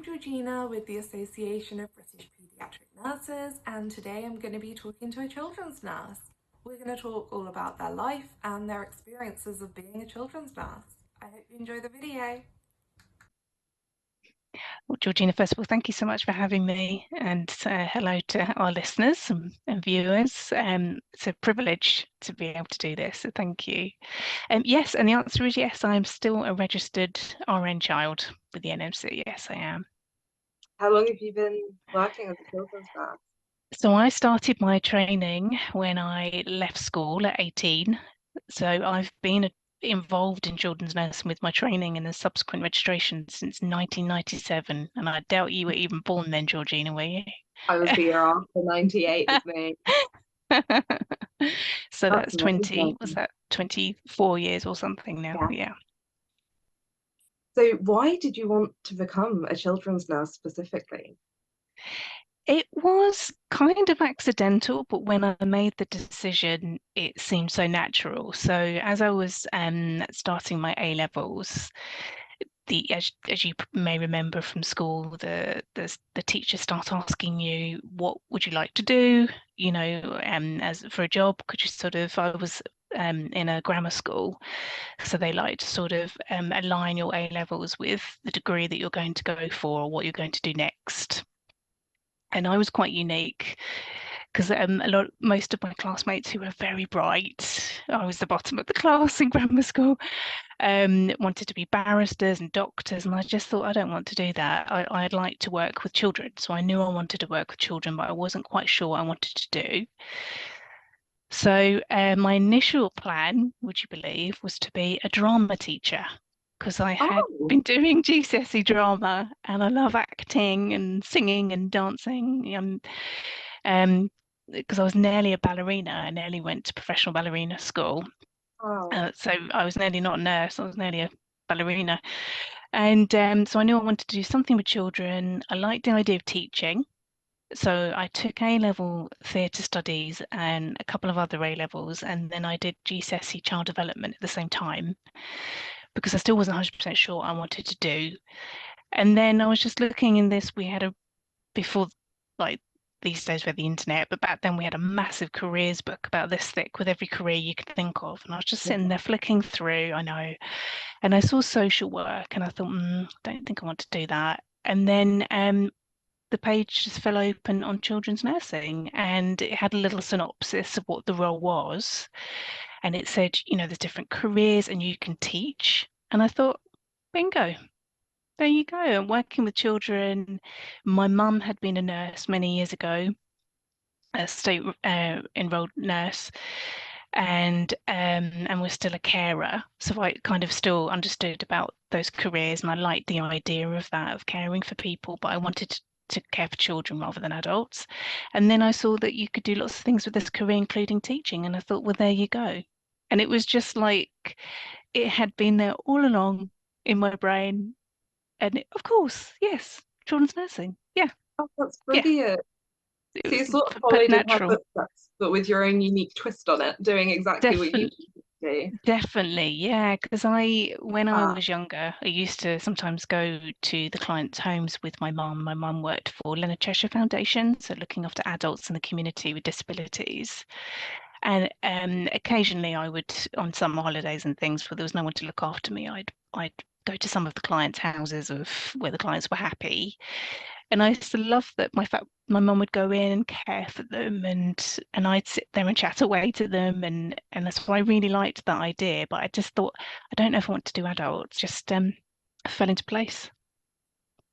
Georgina with the Association of British Paediatric Nurses, and today I'm going to be talking to a children's nurse. We're going to talk all about their life and their experiences of being a children's nurse. I hope you enjoy the video. Well, Georgina, first of all, thank you so much for having me, and hello to our listeners and viewers. It's a privilege to be able to do this, so thank you. Yes, and the answer is yes, I am still a registered RN child with the NMC. Yes, I am. How long have you been working as a children's nurse? So I started my training when I left school at 18. So I've been involved in children's nursing with my training and the subsequent registration since 1997. And I doubt you were even born then, Georgina, were you? I was the year after 98 with me. So That's that's 20, amazing. was that 24 years or something now? Yeah. Yeah. So why did you want to become a children's nurse specifically? It was kind of accidental, but when I made the decision, it seemed so natural. So as I was starting my A levels, as you may remember from school, the teachers start asking you, what would you like to do? You know, as for a job, could you sort of, I was in a grammar school, so they like to sort of align your A levels with the degree that you're going to go for or what you're going to do next. And I was quite unique because most of my classmates who were very bright, I was the bottom of the class in grammar school, wanted to be barristers and doctors, and I just thought I don't want to do that. I'd like to work with children, so I knew I wanted to work with children, but I wasn't quite sure what I wanted to do. So my initial plan, would you believe, was to be a drama teacher because I had Oh, been doing GCSE drama and I love acting and singing and dancing. Because I was nearly a ballerina. I nearly went to professional ballerina school. wow. So I was nearly not a nurse, I was nearly a ballerina. And so I knew I wanted to do something with children. I liked the idea of teaching. So I took A-level theatre studies and a couple of other A-levels, and then I did GCSE child development at the same time because I still wasn't 100% sure what I wanted to do. And then I was just looking in this, we had before, like these days we had the internet, but back then we had a massive careers book about this thick with every career you could think of. And I was just sitting there flicking through, I know, and I saw social work and I thought, don't think I want to do that. And then the page just fell open on children's nursing and it had a little synopsis of what the role was. And it said, you know, there's different careers and you can teach. And I thought, bingo, there you go. I'm working with children. My mum had been a nurse many years ago, a state enrolled nurse, and was still a carer. So I kind of still understood about those careers, and I liked the idea of that, of caring for people, but I wanted to care for children rather than adults. And then I saw that you could do lots of things with this career, including teaching, and I thought, well, there you go. And it was just like it had been there all along in my brain. And of course, yes, children's nursing. Yeah, Oh, that's yeah, brilliant. it So you was sort of but followed in her natural. footsteps, but with your own unique twist on it, doing exactly what you Definitely, do. definitely, yeah. Because when I Ah, was younger, I used to sometimes go to the clients' homes with my mum. My mum worked for Leonard Cheshire Foundation, so looking after adults in the community with disabilities. And occasionally, I would on summer holidays and things, where there was no one to look after me, I'd go to some of the clients' houses of where the clients were happy. And I used to love that my mum would go in and care for them and I'd sit there and chat away to them and that's why I really liked that idea. But I just thought I don't know if I want to do adults. Just fell into place.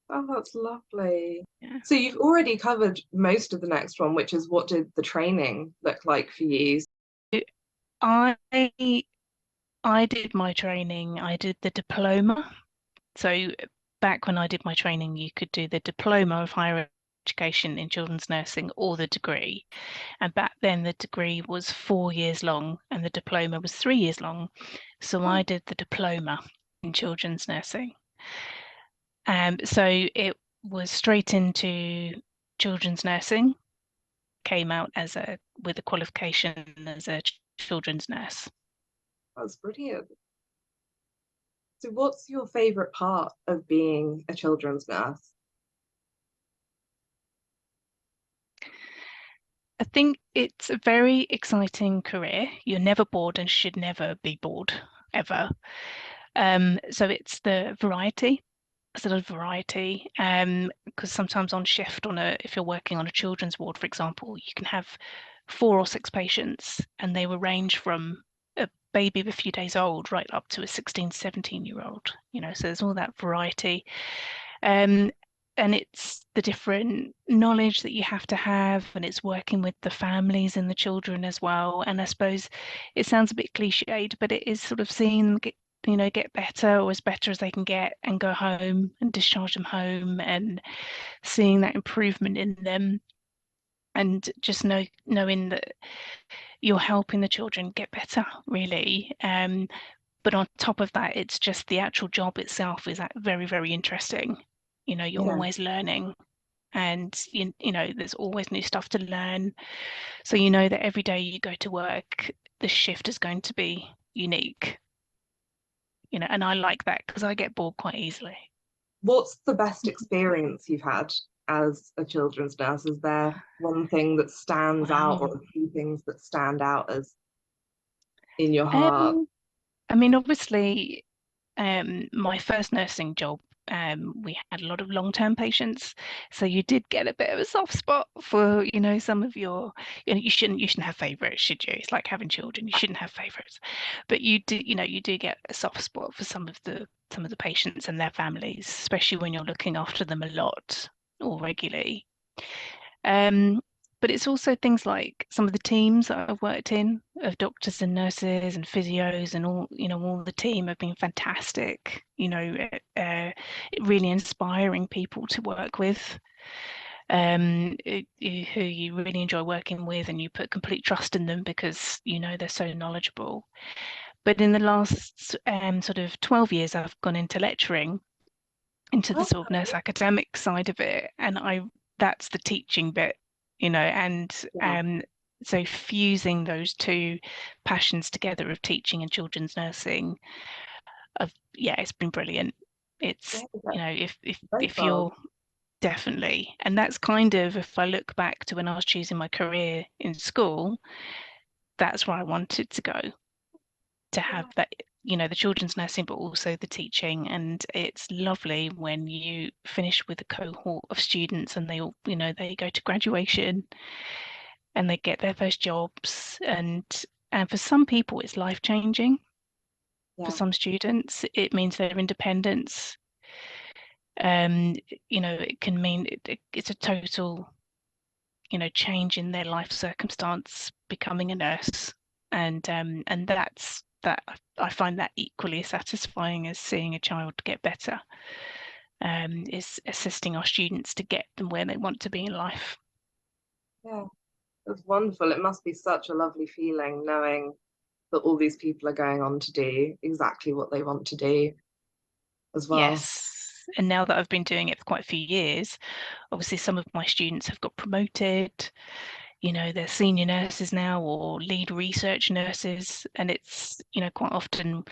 oh, that's lovely. Yeah. So you've already covered most of the next one, which is what did the training look like for you? I I did my training, I did the diploma. So back when I did my training, you could do the diploma of higher education in children's nursing or the degree. And back then the degree was 4 years long and the diploma was 3 years long. So Oh, I did the diploma in children's nursing. So it was straight into children's nursing, came out as a with a qualification as a children's nurse. that's brilliant. So what's your favorite part of being a children's nurse? I think it's a very exciting career. You're never bored and should never be bored, ever. So it's the variety, sort of variety. Because sometimes on shift if you're working on a children's ward, for example, you can have 4 or 6 patients and they will range from a baby of a few days old right up to a 16, 17-year-old, so there's all that variety. Um, and it's the different knowledge that you have to have, and it's working with the families and the children as well. And I suppose it sounds a bit cliched, but it is sort of seeing them get better or as better as they can get and go home and discharge them home and seeing that improvement in them and just knowing that you're helping the children get better, really. But on top of that, it's just the actual job itself is very, very interesting. You're Yeah. always learning and there's always new stuff to learn. So you know that every day you go to work, the shift is going to be unique, and I like that because I get bored quite easily. What's the best experience you've had as a children's nurse? Is there one thing that stands out or Wow. a few things that stand out as in your heart? Um, I mean, obviously, my first nursing job, we had a lot of long-term patients, so you did get a bit of a soft spot for, some of you shouldn't have favorites, should you? It's like having children, you shouldn't have favorites, but you do get a soft spot for some of the patients and their families, especially when you're looking after them a lot or regularly. Um, but it's also things like some of the teams that I've worked in of doctors and nurses and physios and all the team have been fantastic, really inspiring people to work with, who you really enjoy working with and you put complete trust in them because they're so knowledgeable. But in the last sort of 12 years, I've gone into lecturing, into the sort of nurse academic side of it, and that's the teaching bit, and Yeah. so fusing those two passions together of teaching and children's nursing, yeah, it's been brilliant. It's, Yeah, that's if both you're definitely, and that's kind of, if I look back to when I was choosing my career in school, that's where I wanted to go, to have of. that, the children's nursing, but also the teaching. And it's lovely when you finish with a cohort of students and they all, they go to graduation and they get their first jobs. And for some people, it's life-changing. For Yeah. some students, it means their independence. Um, it can mean it's a total, change in their life circumstance, becoming a nurse. And that I find that equally satisfying as seeing a child get better, is assisting our students to get them where they want to be in life. Yeah. It's wonderful. It must be such a lovely feeling knowing that all these people are going on to do exactly what they want to do as well. Yes. And now that I've been doing it for quite a few years, obviously some of my students have got promoted, they're senior nurses now or lead research nurses. And it's, quite often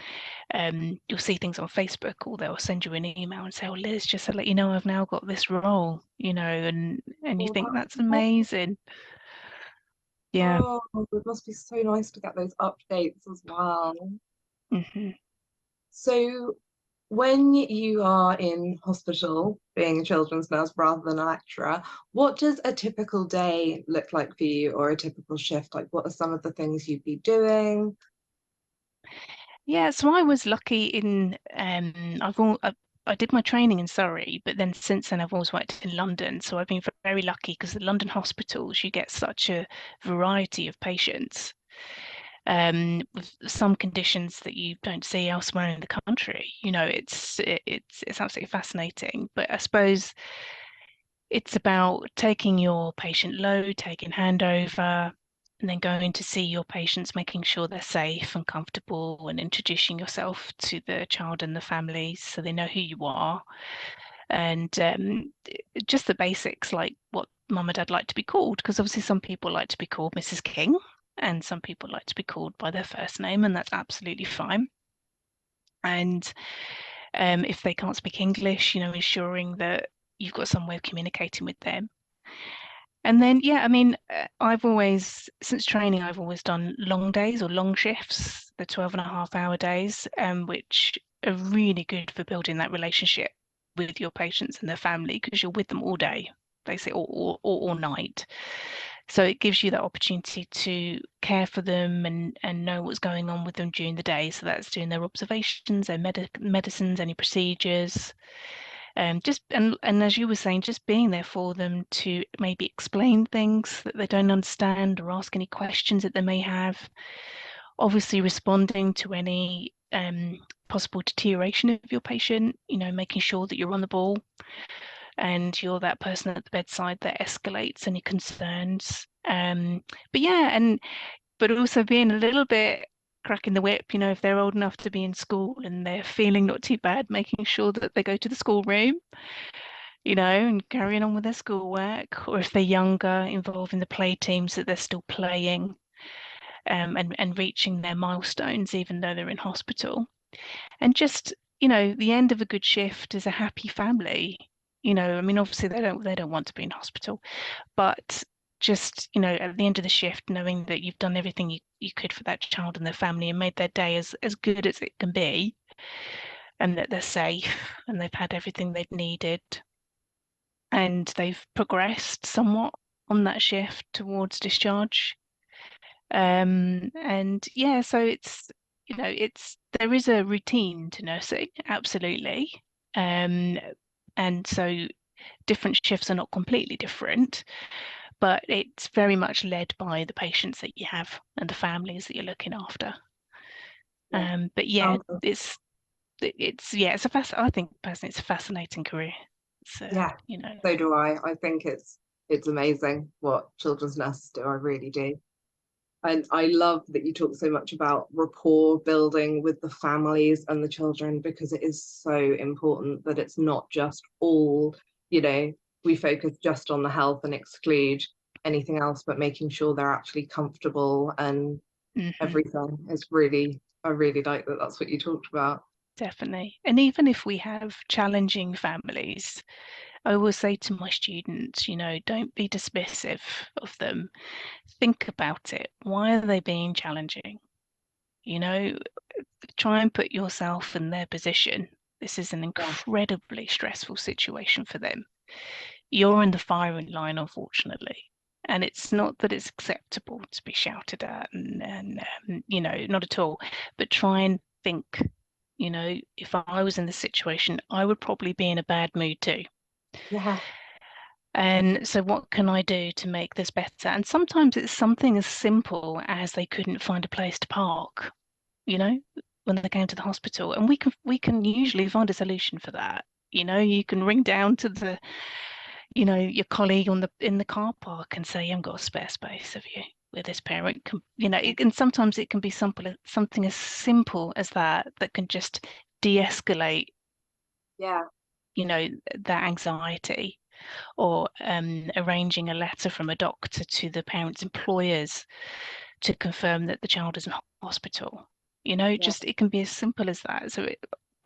you'll see things on Facebook or they'll send you an email and say, "Oh, Liz, just to let you know, I've now got this role," and you Oh, think that's amazing. Yeah. oh, it must be so nice to get those updates as well. Hmm. So, when you are in hospital being a children's nurse rather than a lecturer, what does a typical day look like for you or a typical shift? Like, what are some of the things you'd be doing? Yeah, so I was lucky in I did my training in Surrey, but then since then I've always worked in London. So I've been very lucky because the London hospitals, you get such a variety of patients, with some conditions that you don't see elsewhere in the country. It's absolutely fascinating. But I suppose it's about taking your patient load, taking handover, and then going to see your patients, making sure they're safe and comfortable, and introducing yourself to the child and the family so they know who you are. And just the basics, like what mum and dad like to be called, because obviously some people like to be called Mrs. King, and some people like to be called by their first name, and that's absolutely fine. And if they can't speak English, ensuring that you've got some way of communicating with them. And then, yeah, I mean, I've always, since training, I've always done long days or long shifts, the 12.5 hour days, which are really good for building that relationship with your patients and their family because you're with them all day, basically, or all night. So it gives you that opportunity to care for them and know what's going on with them during the day. So that's doing their observations, their medicines, any procedures. Just and as you were saying, just being there for them to maybe explain things that they don't understand or ask any questions that they may have. Obviously, responding to any possible deterioration of your patient, making sure that you're on the ball and you're that person at the bedside that escalates any concerns. But yeah, but also being a little bit cracking the whip, if they're old enough to be in school and they're feeling not too bad, making sure that they go to the schoolroom, and carrying on with their schoolwork, or if they're younger, involving the play teams that they're still playing, and reaching their milestones even though they're in hospital. And just, the end of a good shift is a happy family. I mean, obviously they don't want to be in hospital, but just, at the end of the shift, knowing that you've done everything you could for that child and their family and made their day as good as it can be, and that they're safe and they've had everything they've needed and they've progressed somewhat on that shift towards discharge. And yeah, so there is a routine to nursing, absolutely. And so different shifts are not completely different, but it's very much led by the patients that you have and the families that you're looking after. Yeah. But yeah, Um, I think personally it's a fascinating career. It's yeah, so do I. I think it's amazing what children's nurses do. I really do. And I love that you talk so much about rapport building with the families and the children, because it is so important that it's not just all, we focus just on the health and exclude anything else, but making sure they're actually comfortable and everything is really, I really like that that's what you talked about. Definitely. And even if we have challenging families, I will say to my students, don't be dismissive of them. Think about it. Why are they being challenging? Try and put yourself in their position. This is an Yeah. incredibly stressful situation for them. You're in the firing line, unfortunately. And it's not that it's acceptable to be shouted at and not at all, but try and think, if I was in this situation, I would probably be in a bad mood too. Yeah. And so what can I do to make this better? And sometimes it's something as simple as they couldn't find a place to park, when they came to the hospital. And we can usually find a solution for that. You can ring down to your colleague in the car park and say, you haven't got a spare space, have you? Where this parent can, and sometimes it can be something as simple as that can just de-escalate, Yeah. that anxiety. Or arranging a letter from a doctor to the parents' employers to confirm that the child is in hospital. Yeah. Just it can be as simple as that. So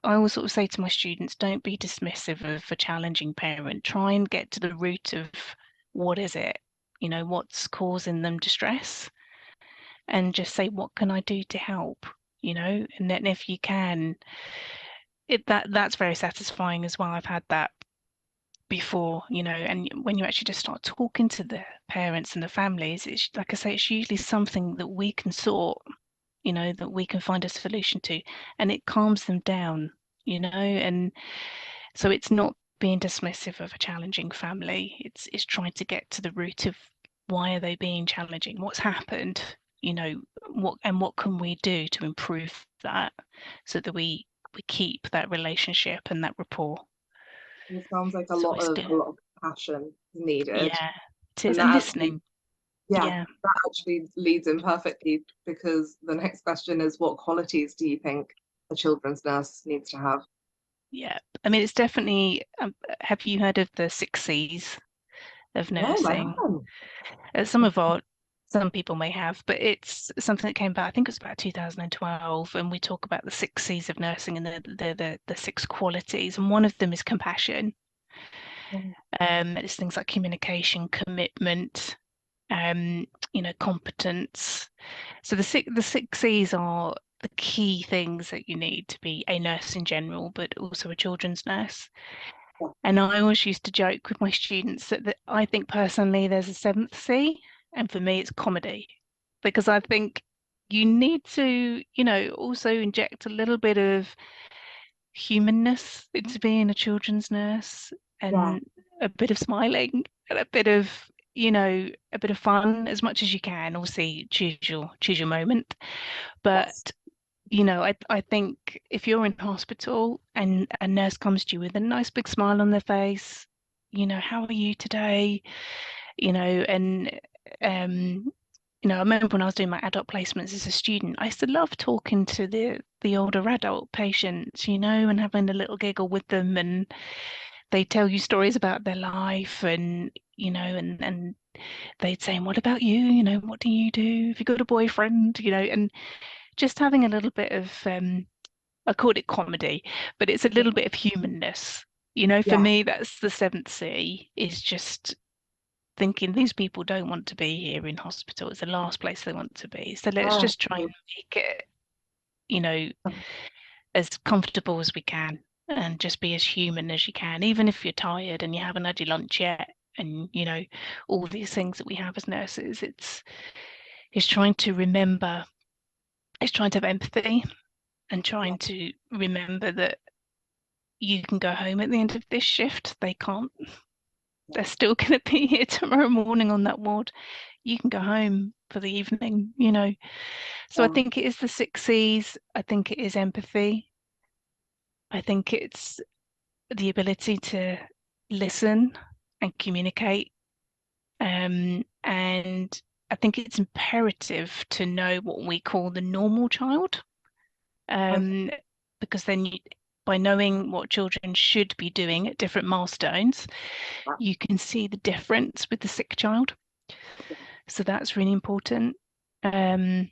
I always sort of say to my students, don't be dismissive of a challenging parent. Try and get to the root of what is it, what's causing them distress, and just say, what can I do to help? And then if you can, that's very satisfying as well. I've had that before, and when you actually just start talking to the parents and the families, it's like I say, it's usually something that we can sort, that we can find a solution to, and it calms them down, and so it's not being dismissive of a challenging family. It's trying to get to the root of why are they being challenging, what's happened, what can we do to improve that so that we keep that relationship and that rapport. It sounds like a So lot it's of good. passion needed. Yeah, it is. And And that actually, listening. yeah, Yeah, that actually leads in perfectly, because the next question is, what qualities do you think a children's nurse needs to have? yeah. I mean, it's definitely. Have you heard of the 6 C's of No, I nursing? haven't. Some people may have, but it's something that came about. I think it was about 2012, and we talk about the 6 C's of nursing and the 6 qualities, and one of them is compassion. It's things like communication, commitment, competence. So the six C's are the key things that you need to be a nurse in general, but also a children's nurse. Yeah. And I always used to joke with my students that I think personally there's a seventh C, and for me it's comedy, because I think you need to, also inject a little bit of humanness into being a children's nurse, Yeah. and a bit of smiling and a bit of, a bit of fun as much as you can. Obviously, choose your moment. But Yes. I think if you're in hospital and a nurse comes to you with a nice big smile on their face, how are you today? And um, I remember when I was doing my adult placements as a student, I used to love talking to the older adult patients, and having a little giggle with them, and they tell you stories about their life, and and they'd say, "What about you? What do you do? Have you got a boyfriend?" And just having a little bit of I called it comedy, but it's a Yeah. little bit of humanness. For Yeah. me, that's the seventh C, is just thinking these people don't want to be here in hospital. It's the last place they want to be. So let's Yeah. just try and make it, you know, as comfortable as we can, and just be as human as you can, even if you're tired and you haven't had your lunch yet. And all these things that we have as nurses, it's trying to remember, it's trying to have empathy, and Yeah. trying to remember that you can go home at the end of this shift. They can't. They're still going to be here tomorrow morning on that ward. You can go home for the evening. So I Yeah. think it is the six C's. I think it is empathy. I think it's the ability to listen and communicate. And I think it's imperative to know what we call the normal child. Okay. Um, because then by knowing what children should be doing at different milestones, Yeah. you can see the difference with the sick child. So that's really important. Um,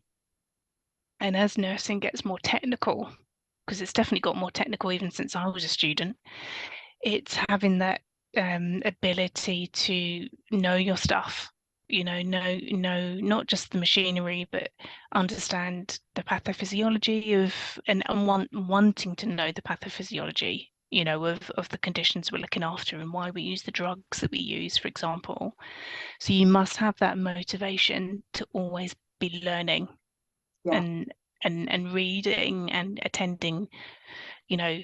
and as nursing gets more technical, because it's definitely got more technical even since I was a student, it's having that ability to know your stuff, know not just the machinery, but understand the pathophysiology and wanting to know the pathophysiology, of the conditions we're looking after and why we use the drugs that we use, for example. So you must have that motivation to always be learning, Yeah. and reading and attending, you know,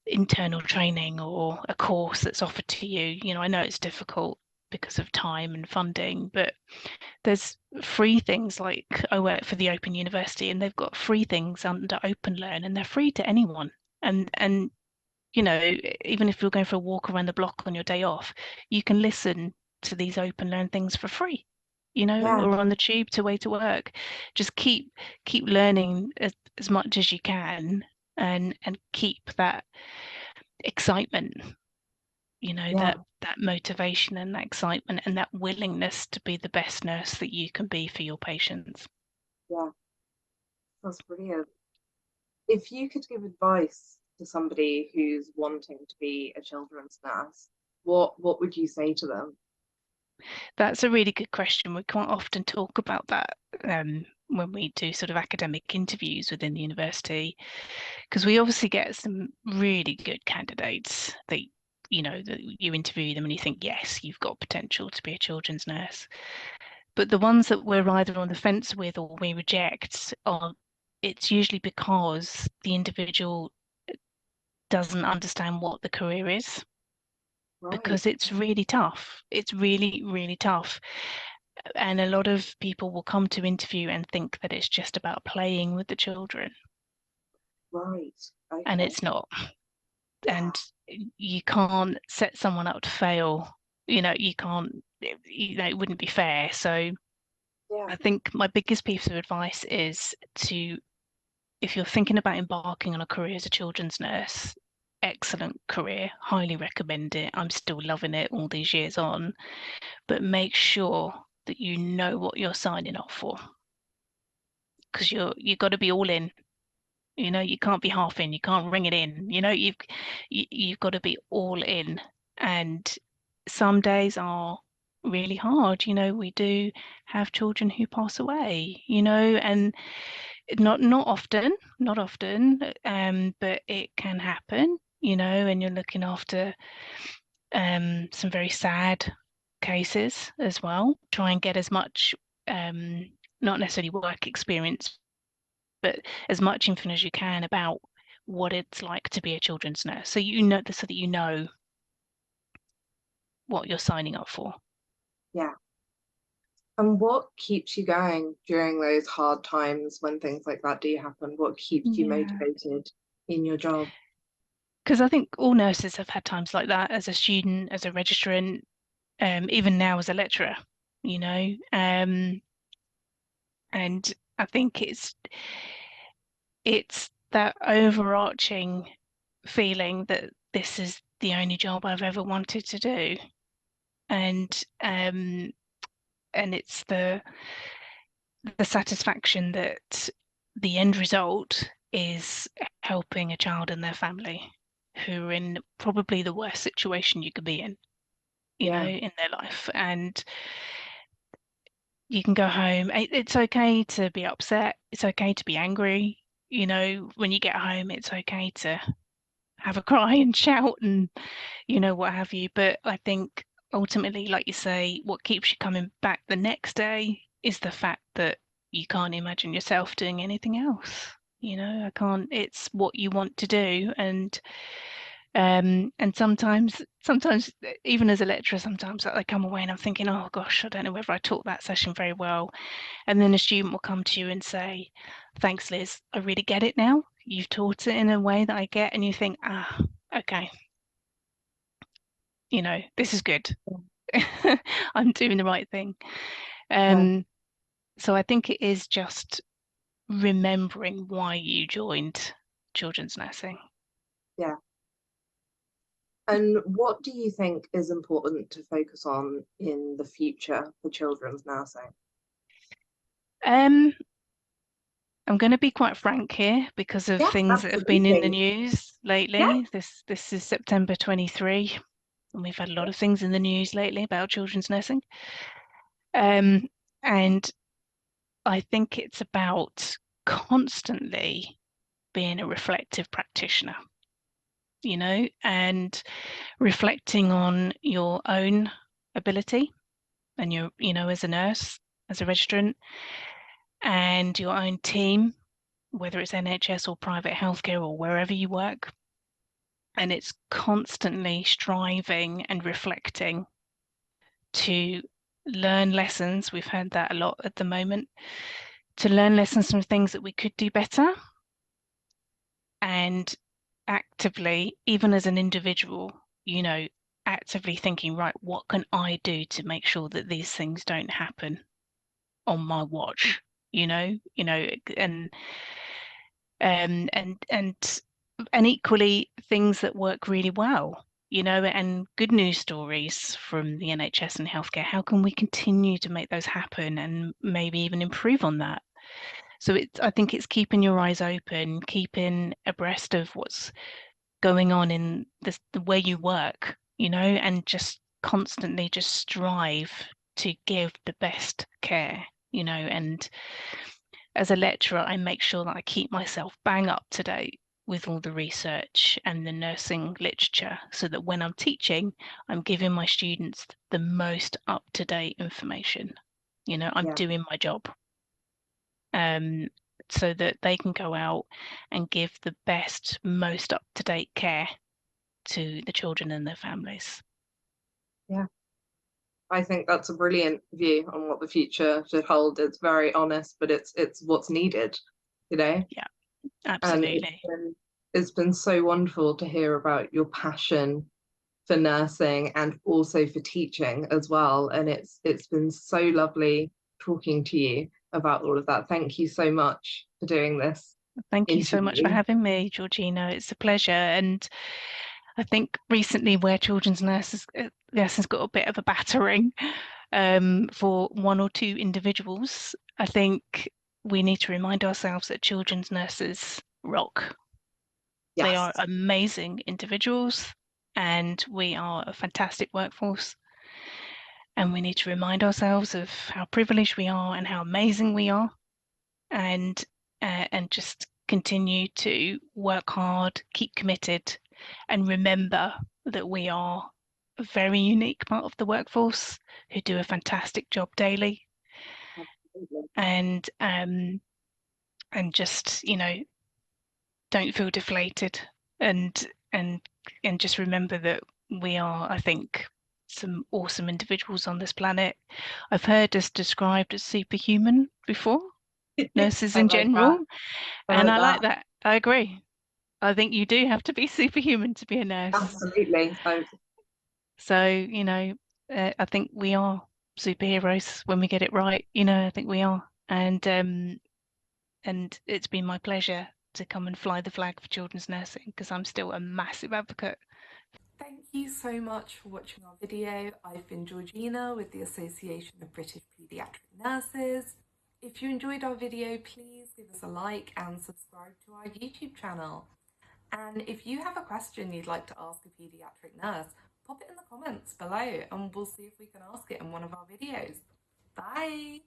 internal training or a course that's offered to you. I know it's difficult because of time and funding, but there's free things. Like, I work for the Open University, and they've got free things under Open Learn, and they're free to anyone. And even if you're going for a walk around the block on your day off, you can listen to these Open Learn things for free, Yeah. or on the tube to way to work. Just keep learning as much as you can, and keep that excitement, Yeah. that motivation and that excitement and that willingness to be the best nurse that you can be for your patients. Yeah. That's brilliant. If you could give advice to somebody who's wanting to be a children's nurse, what would you say to them? That's a really good question. We quite often talk about that when we do sort of academic interviews within the university, because we obviously get some really good candidates that that you interview them and you think, yes, you've got potential to be a children's nurse. But the ones that we're either on the fence with or we reject it's usually because the individual doesn't understand what the career is, Right. because it's really tough. It's really, really tough. And a lot of people will come to interview and think that it's just about playing with the children, Right. and Okay. it's not. Yeah. And you can't set someone up to fail. You can't, it wouldn't be fair. So Yeah. I think my biggest piece of advice is to, if you're thinking about embarking on a career as a children's nurse, excellent career, highly recommend it. I'm still loving it all these years on, but make sure that you know what you're signing up for, because you got to be all in. You can't be half in, you can't ring it in. You've got to be all in. And some days are really hard. You know, we do have children who pass away, you know, and not often, but it can happen, you know, and you're looking after some very sad cases as well. Try and get as much not necessarily work experience, but as much info as you can about what it's like to be a children's nurse. So you know, so that you know what you're signing up for. Yeah. And what keeps you going during those hard times when things like that do happen? What keeps you Yeah. motivated in your job? Because I think all nurses have had times like that as a student, as a registrant, even now as a lecturer, you know. And I think it's that overarching feeling that this is the only job I've ever wanted to do. And it's the satisfaction that the end result is helping a child and their family who are in probably the worst situation you could be in, you know, in their life. And you can go home. It's okay to be upset. It's okay to be angry. You know, when you get home, it's okay to have a cry and shout and, you know, what have you. But I think ultimately, like you say, what keeps you coming back the next day is the fact that you can't imagine yourself doing anything else. You know, I can't, it's what you want to do. And sometimes even as a lecturer, sometimes I come away and I'm thinking, oh gosh, I don't know whether I taught that session very well. And then a student will come to you and say, thanks, Liz, I really get it now. You've taught it in a way that I get. And you think, okay, you know, this is good. I'm doing the right thing. So I think it is just remembering why you joined children's nursing. Yeah. And what do you think is important to focus on in the future for children's nursing? I'm going to be quite frank here because of Yeah, things that have been in the news lately. Yeah. This is September 23, and we've had a lot of things in the news lately about children's nursing. And I think it's about constantly being a reflective practitioner, you know, and reflecting on your own ability and your, you know, as a nurse, as a registrant, and your own team, whether it's NHS or private healthcare or wherever you work. And it's constantly striving and reflecting to learn lessons. We've heard that a lot at the moment, to learn lessons from things that we could do better, and actively, even as an individual, you know, actively thinking, right, what can I do to make sure that these things don't happen on my watch, you know, and and equally things that work really well, you know, and good news stories from the NHS and healthcare. How can we continue to make those happen and maybe even improve on that? So I think it's keeping your eyes open, keeping abreast of what's going on in the way you work, you know, and just constantly just strive to give the best care, you know. And as a lecturer, I make sure that I keep myself bang up to date with all the research and the nursing literature so that when I'm teaching, I'm giving my students the most up-to-date information. You know, I'm doing my job. So that they can go out and give the best, most up-to-date care to the children and their families. Yeah. I think that's a brilliant view on what the future should hold. It's very honest, but it's what's needed, you know? Yeah, absolutely. And it's been so wonderful to hear about your passion for nursing and also for teaching as well. And it's been so lovely talking to you about all of that. Thank you so much for doing this. Thank you so much for having me, Georgina. It's a pleasure. And I think recently where children's nurses got a bit of a battering for one or two individuals, I think we need to remind ourselves that children's nurses rock. Yes. They are amazing individuals. and we are a fantastic workforce. And we need to remind ourselves of how privileged we are and how amazing we are, and just continue to work hard, keep committed, and remember that we are a very unique part of the workforce who do a fantastic job daily. Absolutely. And just, you know, don't feel deflated, and and just remember that we are, I think, some awesome individuals on this planet. I've heard us described as superhuman before, nurses I in like that. general, I and like I like that. that. I agree. I think you do have to be superhuman to be a nurse. Absolutely. So, you know, I think we are superheroes when we get it right. You know, I think we are. And it's been my pleasure to come and fly the flag for children's nursing, because I'm still a massive advocate. Thank you so much for watching our video. I've been Georgina with the Association of British Paediatric Nurses. If you enjoyed our video, please give us a like and subscribe to our YouTube channel. And if you have a question you'd like to ask a paediatric nurse, pop it in the comments below and we'll see if we can ask it in one of our videos. Bye!